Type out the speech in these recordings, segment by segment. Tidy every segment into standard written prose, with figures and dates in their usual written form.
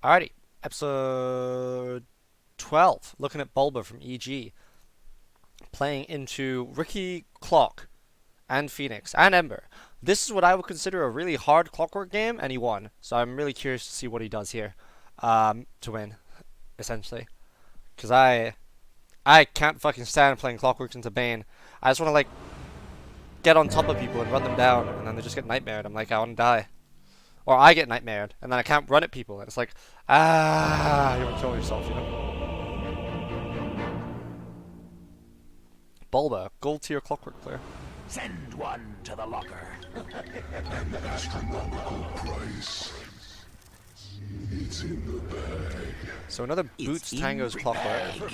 Alrighty, episode 12, looking at Bulba from EG, playing into Ricky, Clock, and Phoenix, and Ember. This is what I would consider a really hard Clockwerk game, and he won. So I'm really curious to see what he does here to win, essentially. Because I can't fucking stand playing Clockwerk into Bane. I just want to, like, get on top of people and run them down, and then they just get nightmared. I'm like, I want to die. Or I get nightmared, and then I can't run at people, and it's like, you want to kill yourself, you know? Bulba, gold tier Clockwerk player. Send one to the locker. An astronomical price. It's in the bag. So another Boots Tango's Clockwerk.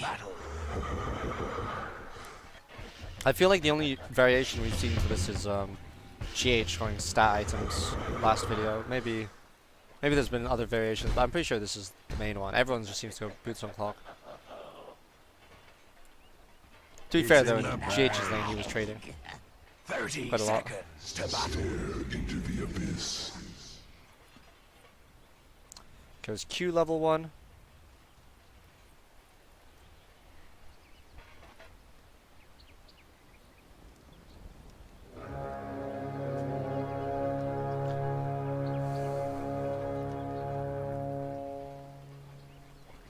I feel like the only variation we've seen for this is GH going stat items last video. Maybe there's been other variations, but I'm pretty sure this is the main one. Everyone just seems to go Boots on Clock. To be fair though, in GH's lane he was trading 30 quite a lot. seconds to battle. Stare into the abyss. Goes Q level 1.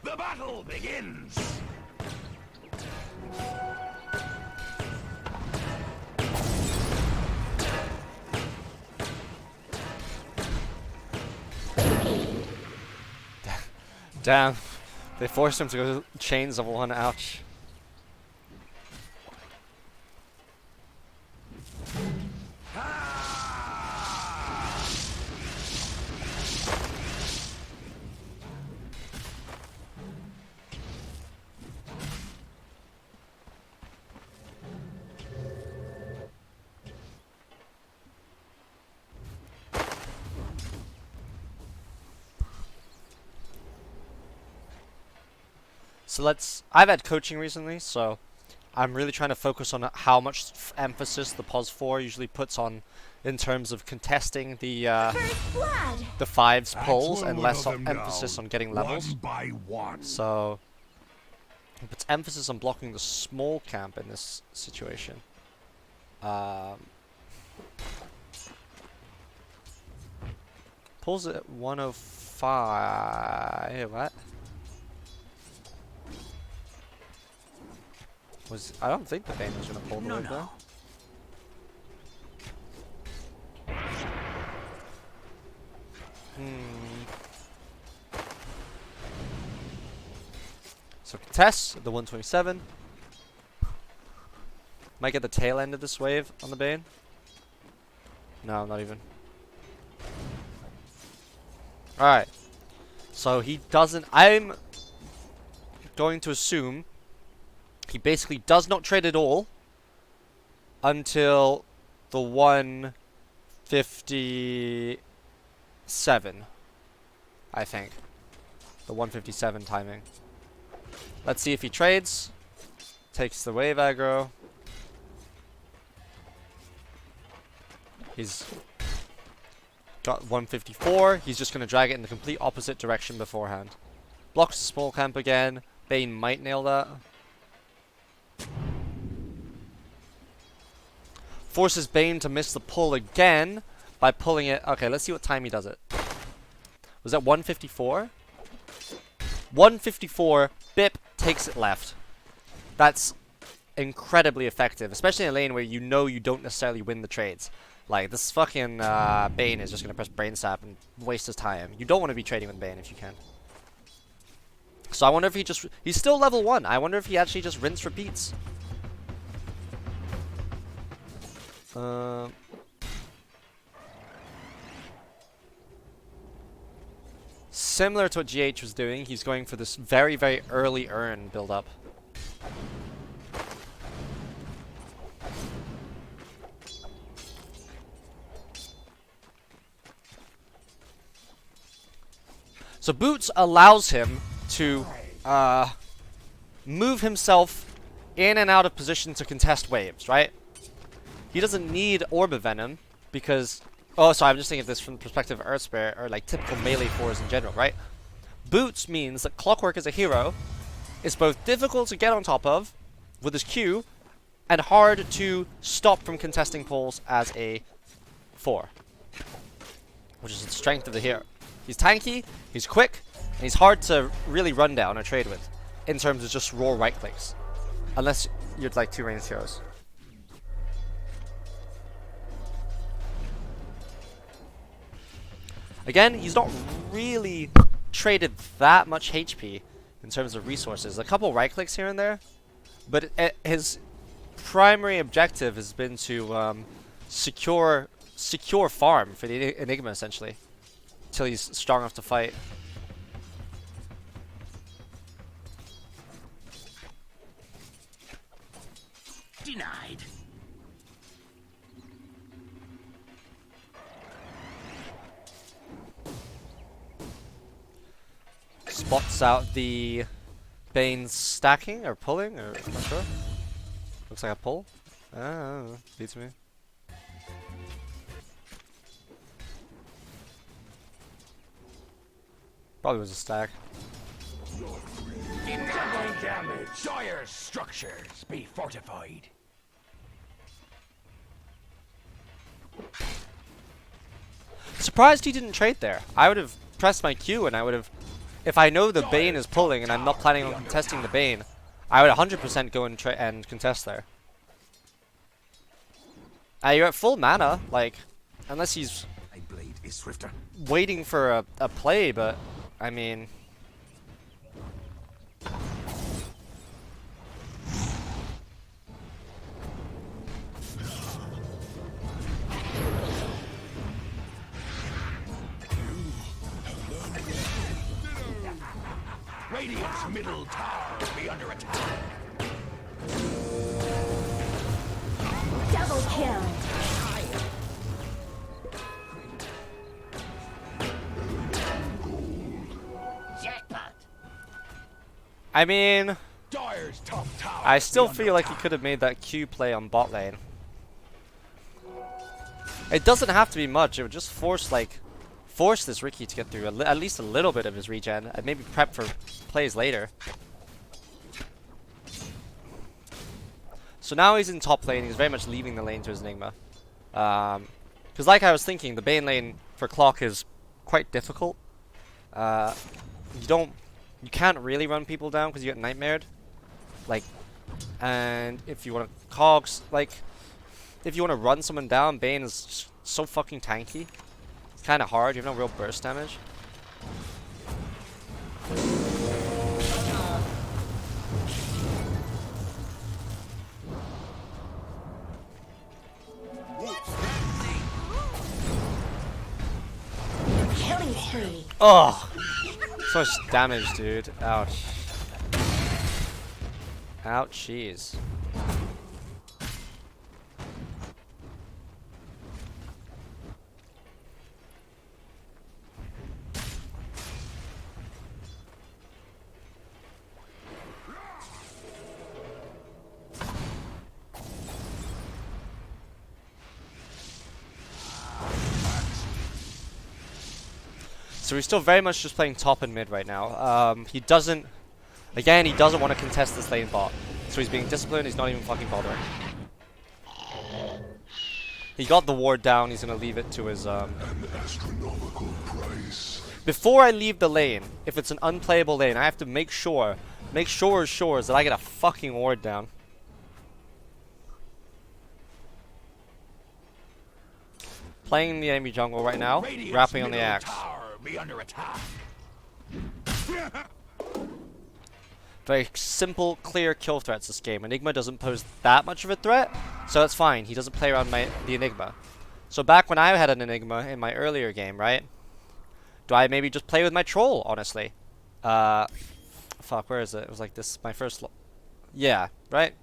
The battle begins. Damn. They forced him to go chains of 1, ouch. So I've had coaching recently, so I'm really trying to focus on how much emphasis the POS 4 usually puts on in terms of contesting the fives pulls and less emphasis on getting levels. One by one. So it puts emphasis on blocking the small camp in this situation. Pulls it at 105. What? I don't think the Bane was gonna pull the wave though. So contest the 127. Might get the tail end of this wave on the Bane. No, not even. Alright. So he doesn't. I'm going to assume he basically does not trade at all until the 157, I think. The 157 timing. Let's see if he trades. Takes the wave aggro. He's got 154. He's just going to drag it in the complete opposite direction beforehand. Blocks the small camp again. Bane might nail that. Forces Bane to miss the pull again by pulling it. Okay, let's see what time he does it. Was that 154? 154. Bip takes it left. That's incredibly effective, especially in a lane where you know you don't necessarily win the trades. Like, this fucking Bane is just going to press Brain Sap and waste his time. You don't want to be trading with Bane if you can. So I wonder if he's still level 1. I wonder if he actually just rinse repeats. Similar to what GH was doing, he's going for this very, very early urn build-up. So Boots allows him to move himself in and out of position to contest waves, right? He doesn't need Orb of Venom because... Oh, sorry, I'm just thinking of this from the perspective of Earthspare, or like typical melee fours in general, right? Boots means that Clockwerk as a hero is both difficult to get on top of with his Q and hard to stop from contesting pulls as a 4, which is the strength of the hero. He's tanky, he's quick, and he's hard to really run down or trade with in terms of just raw right clicks, unless you're like 2 ranged heroes. Again, he's not really traded that much HP in terms of resources. A couple right clicks here and there, but his primary objective has been to secure farm for the Enigma essentially, till he's strong enough to fight. Denied. Spots out the Bane's stacking or pulling, or I'm not sure. Looks like a pull. Ah, beats me. Probably was a stack. Double damage. Dire's structures be fortified. Surprised he didn't trade there. I would have pressed my Q and I would have, if I know the Bane is pulling and I'm not planning on contesting the Bane, I would 100% go and contest there. You're at full mana, like, unless he's My blade is swifter. waiting for a play, but I mean, Radiant's middle tower will be under attack. Double kill. Jackpot. I mean, Dire's top tower. I still will be feel under like he attack. could have made that Q play on bot lane. It doesn't have to be much. It would just force this Ricky to get through at least a little bit of his regen and maybe prep for plays later. So now he's in top lane. He's very much leaving the lane to his Enigma. Because like I was thinking, the Bane lane for Clock is quite difficult. You can't really run people down because you get nightmared. Like, and if you want to cogs, like, if you want to run someone down, Bane is just so fucking tanky. It's kind of hard. You have no real burst damage. Killing spree. Oh, so much damage, dude. Ouch. Ouchies. So he's still very much just playing top and mid right now. He doesn't want to contest this lane bot. So he's being disciplined, he's not even fucking bothering. He got the ward down, he's gonna leave it to his An astronomical price. Before I leave the lane, if it's an unplayable lane, I have to make sure that I get a fucking ward down. Playing in the enemy jungle right now, Radiant's rapping on the middle axe. tower be under attack. Very simple, clear kill threats this game. Enigma doesn't pose that much of a threat, so that's fine. He doesn't play around the Enigma. So back when I had an Enigma in my earlier game, right? Do I maybe just play with my troll, honestly? Fuck, where is it? It was like this, my first yeah, right?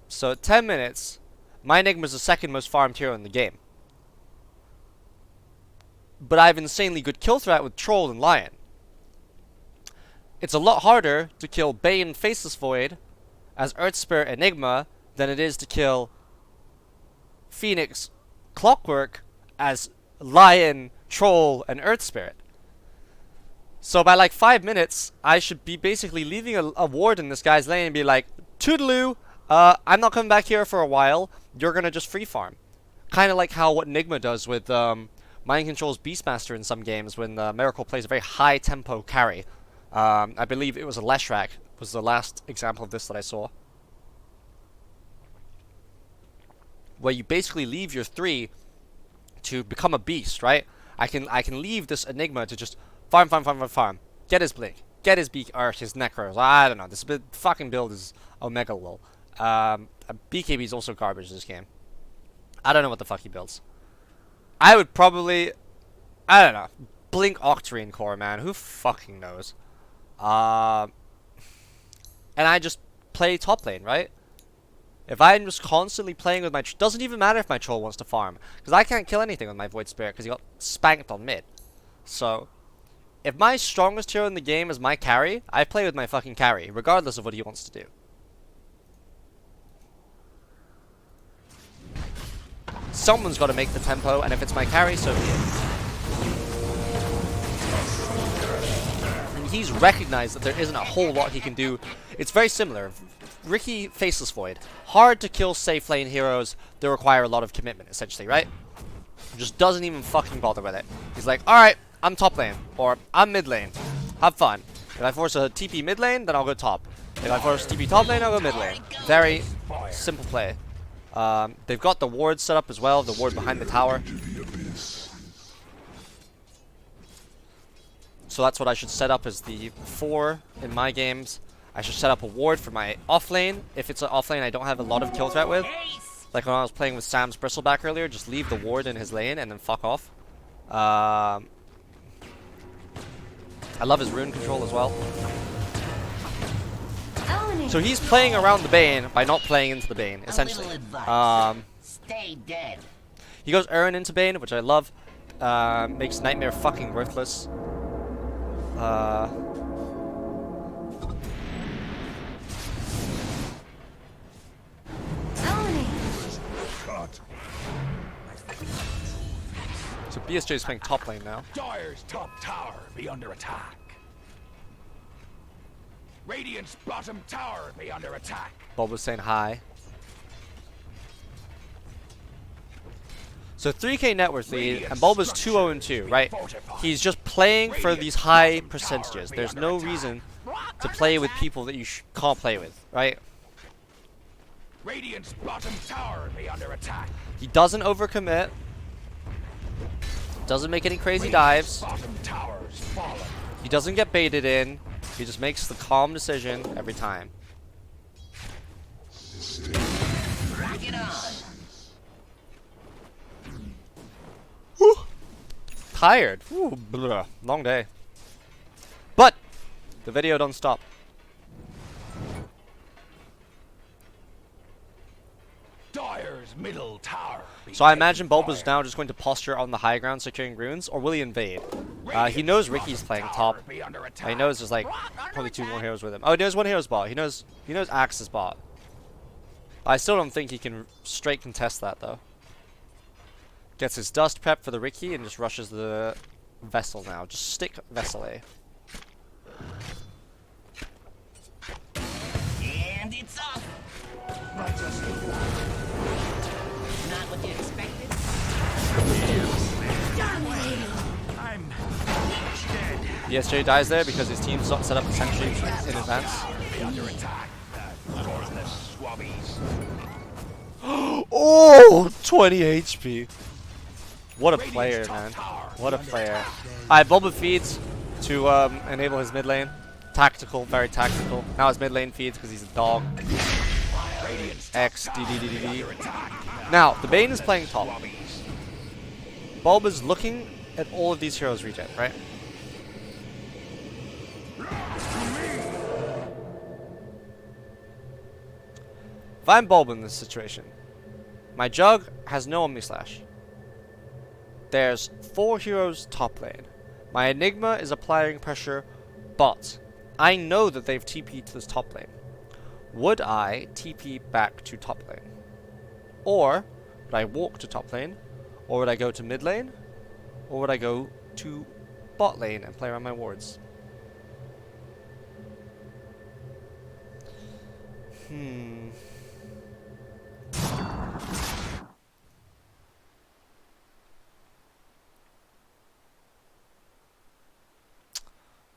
So at 10 minutes, my Enigma's the second most farmed hero in the game. But I have insanely good kill threat with Troll and Lion. It's a lot harder to kill Bane Faceless Void as Earth Spirit Enigma than it is to kill Phoenix Clockwerk as Lion Troll, and Earth Spirit. So by like 5 minutes, I should be basically leaving a ward in this guy's lane and be like, Toodaloo, I'm not coming back here for a while. You're gonna just free farm. Kind of like how what Nigma does with Mind Control's Beastmaster in some games when Miracle plays a very high tempo carry. I believe it was a Leshrac was the last example of this that I saw. Where you basically leave your 3 to become a beast, right? I can leave this Enigma to just farm. Get his Blink. Get his Beak or his Necros. I don't know. This fucking build is Omega lol. BKB is also garbage in this game. I don't know what the fuck he builds. I would probably, I don't know, Blink Octarine Core, man. Who fucking knows? And I just play top lane, right? If I'm just constantly playing with my... doesn't even matter if my troll wants to farm. Because I can't kill anything with my Void Spirit because he got spanked on mid. So, if my strongest hero in the game is my carry, I play with my fucking carry, regardless of what he wants to do. Someone's got to make the tempo, and if it's my carry, so be it. And he's recognized that there isn't a whole lot he can do. It's very similar. Ricky Faceless Void. Hard to kill safe lane heroes that require a lot of commitment, essentially, right? Just doesn't even fucking bother with it. He's like, alright, I'm top lane, or I'm mid lane. Have fun. If I force a TP mid lane, then I'll go top. If I force TP top lane, I'll go mid lane. Very simple play. They've got the ward set up as well, the ward behind the tower. So that's what I should set up as the 4 in my games. I should set up a ward for my off lane. If it's an off lane I don't have a lot of kill threat with. Like when I was playing with Sam's Bristleback earlier, just leave the ward in his lane and then fuck off. I love his rune control as well. So he's playing around the Bane by not playing into the Bane, essentially. Stay dead. He goes Aaron into Bane, which I love. Makes Nightmare fucking worthless. So BSJ is playing top lane now. Dire's top tower be under attack. Radiant's bottom tower be under attack. Bob was saying hi. So 3k net worth lead, and Bulba's 2-0-2, right? He's just playing for these high percentages. There's no reason to play with people that you can't play with, right? Radiant's bottom tower be under attack. He doesn't overcommit. Doesn't make any crazy dives. Bottom tower's fallen. He doesn't get baited in. He just makes the calm decision every time. Rock it on. Whew. Tired. Whew, blah, long day. But the video don't stop. Dire's middle tower. So I imagine Bulba's now just going to posture on the high ground securing runes, or will he invade? He knows Ricky's playing top. He knows there's like probably 2 more heroes with him. Oh, he knows 1 hero's bot. He knows Axe's bot. I still don't think he can straight contest that though. Gets his dust prep for the Ricky and just rushes the Vessel now. Just stick Vessel A. And it's off. Not what you expected. I'm dead. BSJ dies there because his team's not set up the sentry in advance. Under attack. Worthless swabbies. Oh, 20 HP. What a player, man. What a player. Alright, Bulba feeds to enable his mid lane. Tactical, very tactical. Now his mid lane feeds because he's a dog. X, D, D, D, D, D. Now, the Bane is playing top. Bulba's looking at all of these heroes regen, right? If I'm Bulba in this situation, my Jug has no Omni Slash. There's 4 heroes top lane. My Enigma is applying pressure, but I know that they've TP'd to this top lane. Would I TP back to top lane? Or would I walk to top lane? Or would I go to mid lane? Or would I go to bot lane and play around my wards?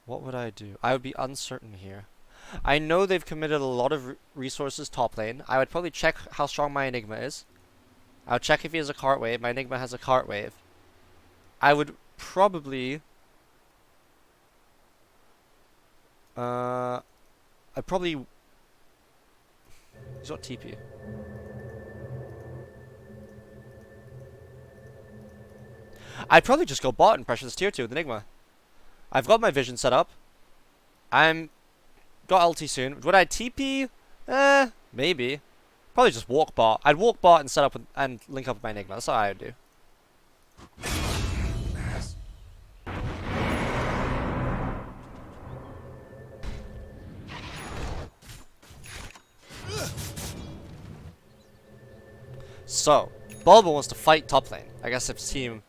What would I do? I would be uncertain here. I know they've committed a lot of resources top lane. I would probably check how strong my Enigma is. I would check if he has a cart wave. My Enigma has a cart wave. I would probably... I'd probably... He's got TP. I'd probably just go bot and pressure this tier 2 with Enigma. I've got my vision set up. I'm... Got ulti soon. Would I TP? Maybe. Probably just walk bot. I'd walk bot and set up with, and link up with my Enigma. That's what I would do. So, Bulba wants to fight top lane. I guess if his team...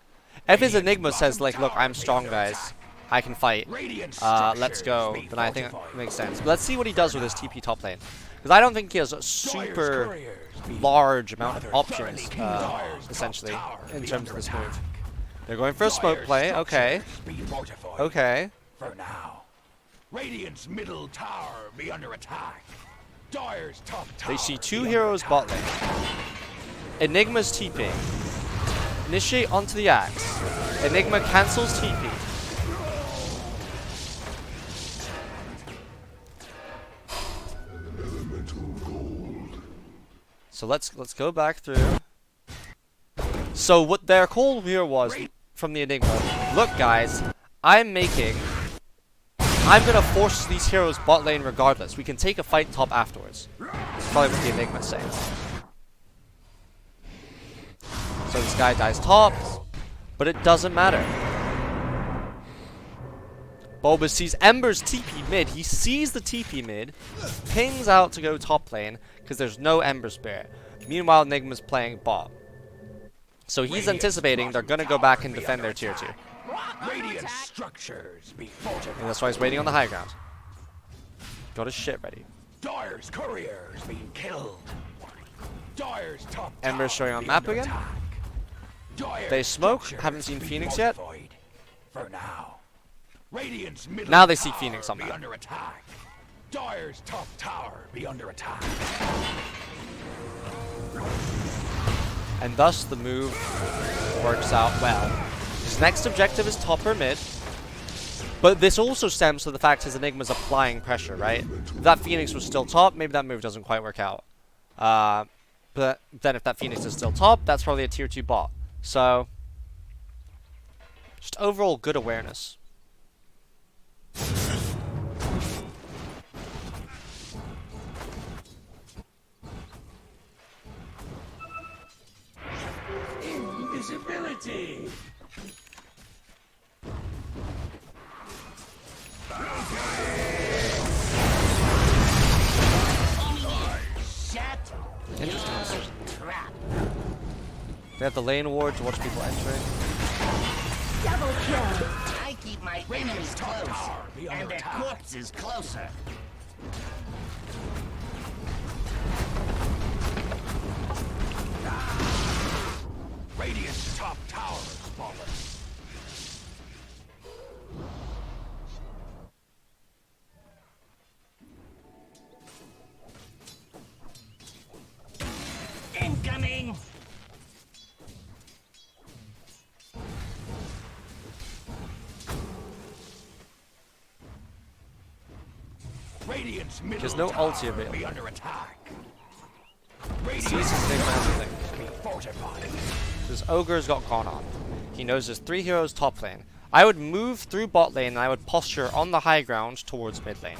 If his Enigma says, like, look, I'm strong, guys. I can fight. Let's go. Then I think it makes sense. But let's see what he does with his TP top lane. Because I don't think he has a super large amount of options, essentially, in terms of this move. They're going for a smoke play. Okay. Okay. For now. Radiant's middle tower be under attack. Dire's top tower. They see two heroes bot lane. Enigma's TP. Initiate onto the axe. Enigma cancels TP. So let's go back through. So what their call here was from the Enigma. Look guys, I'm gonna force these heroes bot lane regardless. We can take a fight top afterwards. That's probably what the Enigma's saying. So this guy dies top, but it doesn't matter. Bulba sees Ember's TP mid. He sees the TP mid, pings out to go top lane because there's no Ember Spirit. Meanwhile, Enigma's playing bot. So he's anticipating they're gonna go back and defend their tier 2. Radiant structures be fortified. And that's why he's waiting on the high ground. Got his shit ready. Dire's couriers being killed. Dire's top Ember's showing on map again. They smoke. Haven't seen Phoenix yet. For now. Radiant's middle Now they see tower Phoenix on be map. under attack. Dire's top tower be under attack. And thus the move works out well. His next objective is top or mid. But this also stems from the fact his Enigma's applying pressure, right? If that Phoenix was still top, maybe that move doesn't quite work out. But then if that Phoenix is still top, that's probably a tier 2 bot. So, just overall good awareness. Invisibility. Interesting. They have the lane ward to watch people entering. Double kill. I keep my enemies close, and their corpses closer. Radiant's top tower is fallen. Incoming. Radiant's middle There's no tower ulti available. be under attack. Sees his Enigma everything. Be fortified. This Ogre's got gone on. He knows there's 3 heroes top lane. I would move through bot lane and I would posture on the high ground towards mid lane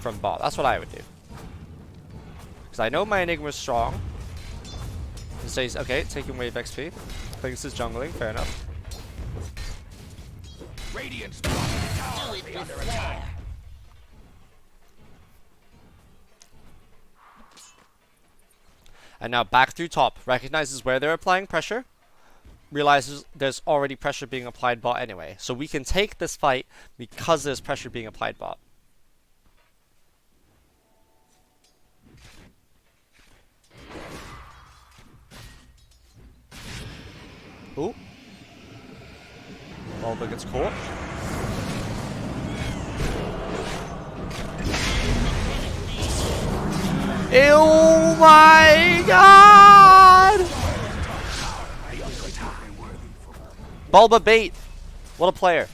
from bot. That's what I would do. Because I know my Enigma's strong. He says, okay, taking wave XP. Thinks it's jungling, fair enough. Radiant's top tower be under attack. And now back through top. Recognizes where they're applying pressure. realizes there's already pressure being applied bot anyway. So we can take this fight because there's pressure being applied bot. Ooh. BuLba gets caught. Oh my god! BuLba bait! What a player.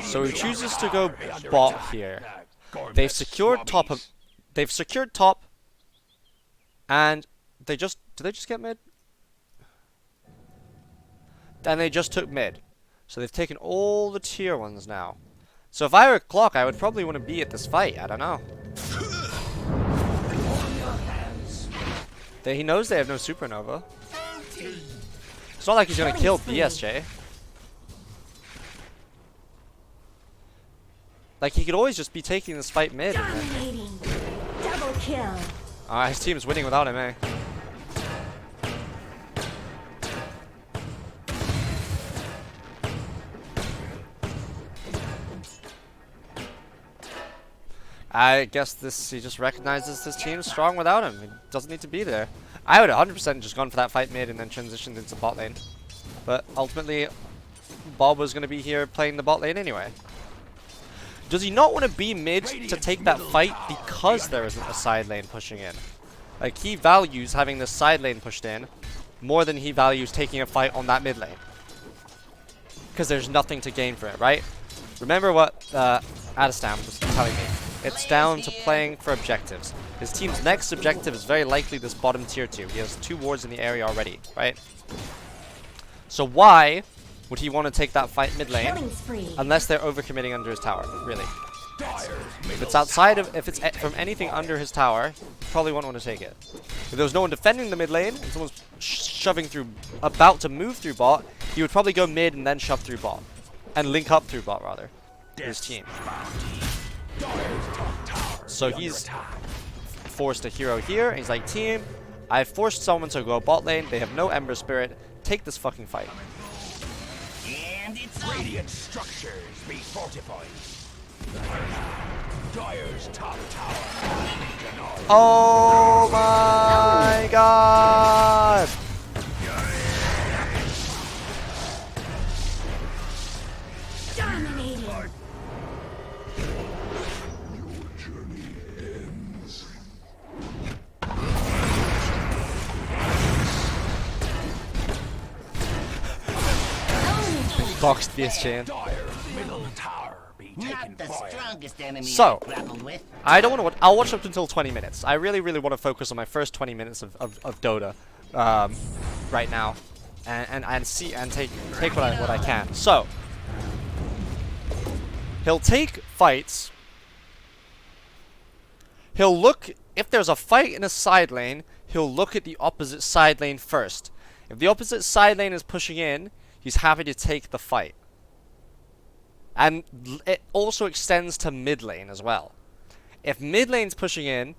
So he chooses to go bot here. They've secured top of, they've secured top, and they just, did they just get mid? And they just took mid. So they've taken all the tier ones now. So if I were Clock, I would probably want to be at this fight. I don't know. He knows they have no supernova. It's not like he's gonna kill BSJ. Like, he could always just be taking this fight mid. Dominating. Double kill. His team is winning without him, eh? I guess he just recognizes his team's strong without him. He doesn't need to be there. I would 100% just gone for that fight mid and then transitioned into bot lane. But ultimately, BuLba's going to be here playing the bot lane anyway. Does he not want to be mid to take that fight because there isn't a side lane pushing in? Like, he values having this side lane pushed in more than he values taking a fight on that mid lane. Because there's nothing to gain for it, right? Remember what Adestam was telling me. It's down to playing for objectives. His team's next objective is very likely this bottom tier 2. He has 2 wards in the area already, right? So why would he want to take that fight mid lane unless they're overcommitting under his tower, really? If it's outside of, if it's from anything under his tower, you probably won't want to take it. If there was no one defending the mid lane and someone's shoving through, about to move through bot, he would probably go mid and then shove through bot. And link up through bot, rather. His team. So he's forced a hero here, and he's like, team, I've forced someone to go bot lane, they have no Ember Spirit, take this fucking fight. And it's Radiant structures be fortified. Dire's top tower. Oh my god! Dominating. Your journey ends. Boxed BSJ in. Dire's middle tower be taken not the fire. strongest enemy So, I've grappled with. I don't want to watch. I'll watch up until 20 minutes. I really want to focus on my first 20 minutes of Dota right now, and see and take what I can. So he'll take fights. He'll look if there's a fight in a side lane. He'll look at the opposite side lane first. If the opposite side lane is pushing in, he's happy to take the fight. And it also extends to mid lane as well. If mid lane's pushing in,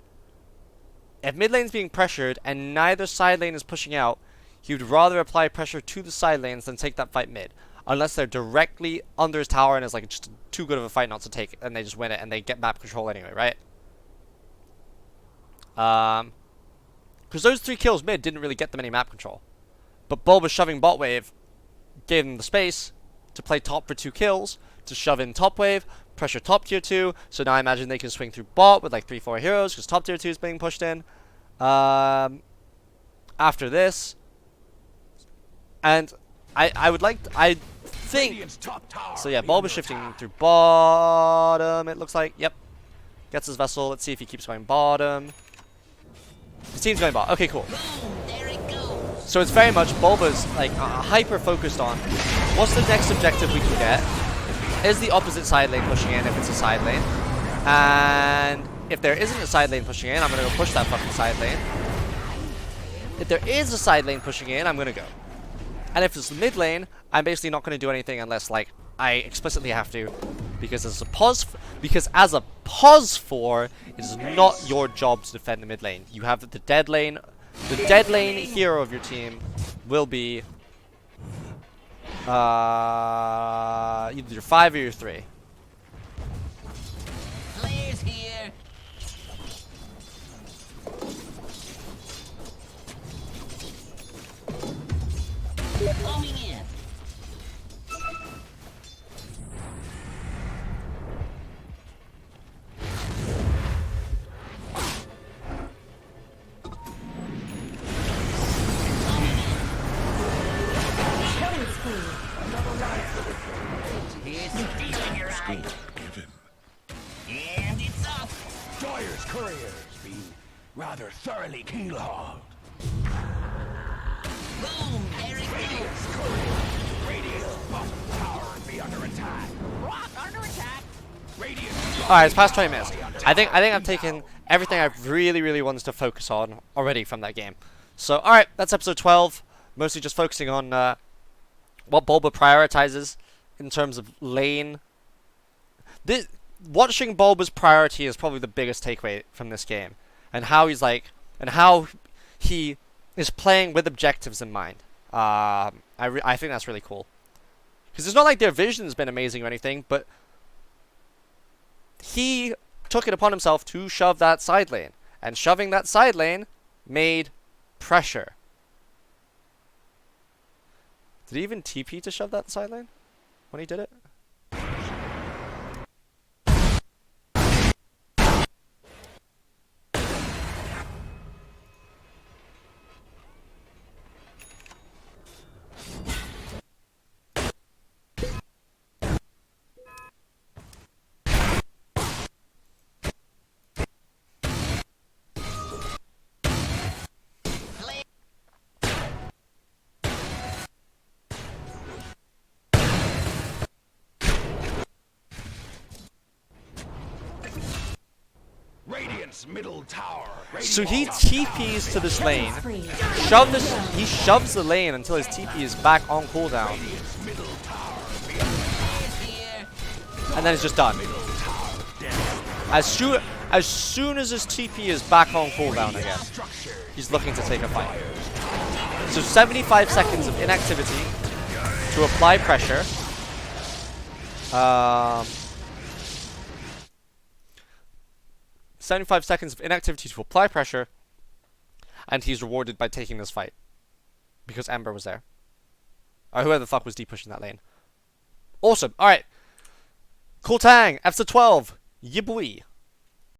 if mid lane's being pressured and neither side lane is pushing out, he would rather apply pressure to the side lanes than take that fight mid. Unless they're directly under his tower and it's like just too good of a fight not to take, and they just win it and they get map control anyway, right? Because those 3 kills mid didn't really get them any map control. But BuLba shoving bot wave gave them the space to play top for 2 kills, to shove in top wave, pressure top tier 2, so now I imagine they can swing through bot with like 3-4 heroes, because top tier 2 is being pushed in. After this, and I would like, I think, Radiant's top tower so yeah, be BuLba under shifting attack. through bottom, it looks like, yep. Gets his vessel, let's see if he keeps going bottom. His team's going bot, okay, cool. Boom, there it goes. So it's very much BuLba's like hyper focused on what's the next objective we can get. Is the opposite side lane pushing in if it's a side lane? And if there isn't a side lane pushing in, I'm gonna go push that fucking side lane. If there is a side lane pushing in, I'm gonna go. And if it's the mid lane, I'm basically not going to do anything unless like I explicitly have to, because as a pos 4, it is not your job to defend the mid lane. You have the dead lane. The dead lane hero of your team will be either your 5 or your 3. Players here. Coming in. Killing spree. Here's stealing your eye. Given. And it's off. Doyer's couriers be rather thoroughly keelhauled. Boom. There it Radiant's goes. couriers. Radiant's bottom tower be under attack. Rock under attack. Radiant's All right, it's past 20 minutes. I think I've taken everything I really wanted to focus on already from that game. So, all right, that's episode 12. Mostly just focusing on what BuLba prioritizes in terms of lane. Watching BuLba's priority is probably the biggest takeaway from this game, and how he is playing with objectives in mind. I think that's really cool, because it's not like their vision's been amazing or anything, but he took it upon himself to shove that side lane, and shoving that side lane made pressure. Did he even TP to shove that side lane when he did it? Radiant's middle tower. So he TPs to this lane, Spree. he shoves the lane until his TP is back on cooldown, and then it's just done. As soon as his TP is back on cooldown again, he's looking to take a fight. So 75 seconds of inactivity to apply pressure. 75 seconds of inactivity to apply pressure, and he's rewarded by taking this fight because Ember was there, or whoever the fuck was deep pushing that lane. Awesome. All right. Cool Tang. Episode 12. Yeah, boy.